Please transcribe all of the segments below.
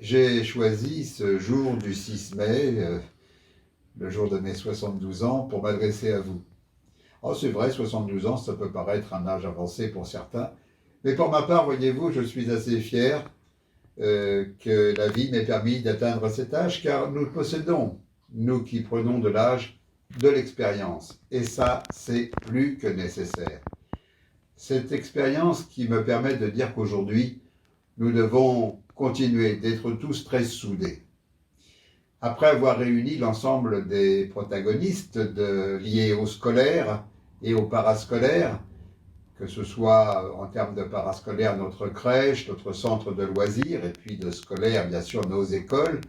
J'ai choisi ce jour du 6 mai, le jour de mes 72 ans, pour m'adresser à vous. Oh, c'est vrai, 72 ans, ça peut paraître un âge avancé pour certains, mais pour ma part, voyez-vous, je suis assez fier que la vie m'ait permis d'atteindre cet âge, car nous possédons, nous qui prenons de l'âge, de l'expérience. Et ça, c'est plus que nécessaire. Cette expérience qui me permet de dire qu'aujourd'hui, nous devons continuer d'être tous très soudés. Après avoir réuni l'ensemble des protagonistes liés au scolaire et au parascolaire, que ce soit en termes de parascolaire notre crèche, notre centre de loisirs, et puis de scolaire, bien sûr, nos écoles,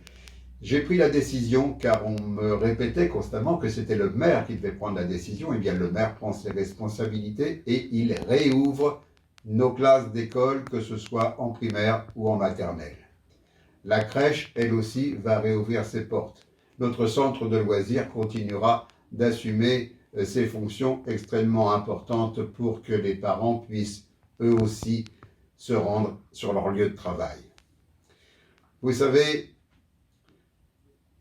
j'ai pris la décision, car on me répétait constamment que c'était le maire qui devait prendre la décision. Eh bien, le maire prend ses responsabilités et il réouvre nos classes d'école, que ce soit en primaire ou en maternelle. La crèche, elle aussi, va réouvrir ses portes. Notre centre de loisirs continuera d'assumer ses fonctions extrêmement importantes pour que les parents puissent eux aussi se rendre sur leur lieu de travail. Vous savez,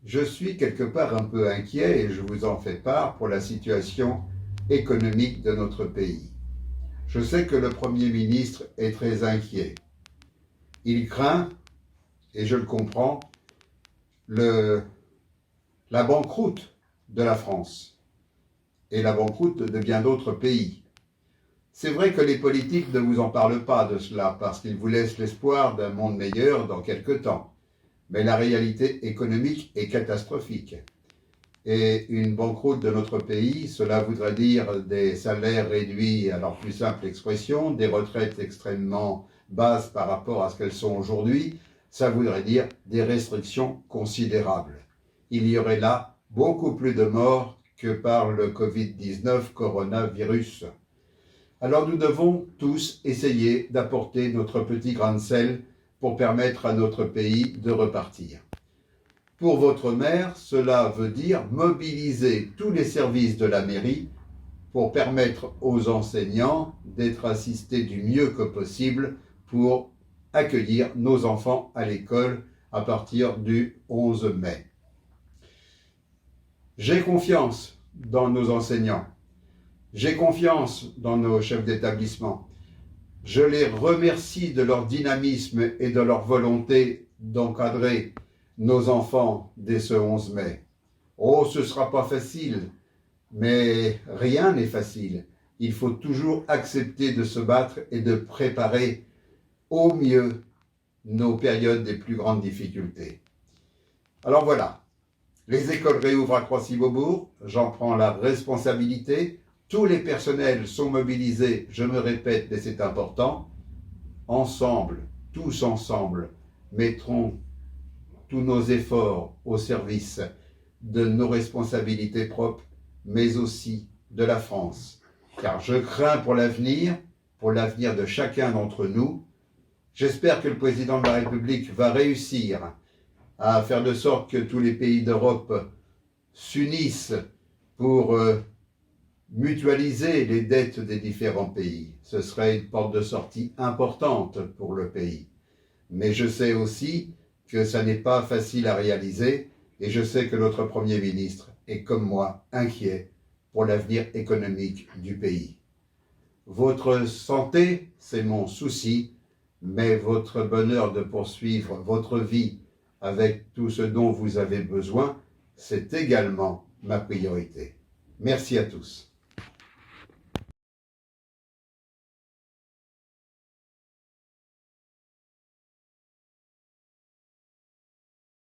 je suis quelque part un peu inquiet, et je vous en fais part, pour la situation économique de notre pays. Je sais que le Premier ministre est très inquiet. Il craint, et je le comprends, la banqueroute de la France et la banqueroute de bien d'autres pays. C'est vrai que les politiques ne vous en parlent pas de cela, parce qu'ils vous laissent l'espoir d'un monde meilleur dans quelque temps. Mais la réalité économique est catastrophique. Et une banqueroute de notre pays, cela voudrait dire des salaires réduits à leur plus simple expression, des retraites extrêmement basses par rapport à ce qu'elles sont aujourd'hui. Ça voudrait dire des restrictions considérables. Il y aurait là beaucoup plus de morts que par le Covid-19 coronavirus. Alors nous devons tous essayer d'apporter notre petit grain de sel pour permettre à notre pays de repartir. Pour votre maire, cela veut dire mobiliser tous les services de la mairie pour permettre aux enseignants d'être assistés du mieux que possible pour accueillir nos enfants à l'école à partir du 11 mai. J'ai confiance dans nos enseignants. J'ai confiance dans nos chefs d'établissement. Je les remercie de leur dynamisme et de leur volonté d'encadrer nos enfants dès ce 11 mai. Oh, ce ne sera pas facile, mais rien n'est facile. Il faut toujours accepter de se battre et de préparer au mieux nos périodes des plus grandes difficultés. Alors voilà, les écoles réouvrent à Croissy-Beaubourg, j'en prends la responsabilité. Tous les personnels sont mobilisés, je me répète, mais c'est important. Ensemble, tous ensemble, mettrons tous nos efforts au service de nos responsabilités propres, mais aussi de la France. Car je crains pour l'avenir de chacun d'entre nous. J'espère que le président de la République va réussir à faire de sorte que tous les pays d'Europe s'unissent pour mutualiser les dettes des différents pays. Ce serait une porte de sortie importante pour le pays. Mais je sais aussi que ça n'est pas facile à réaliser, et je sais que notre Premier ministre est, comme moi, inquiet pour l'avenir économique du pays. Votre santé, c'est mon souci, mais votre bonheur de poursuivre votre vie avec tout ce dont vous avez besoin, c'est également ma priorité. Merci à tous.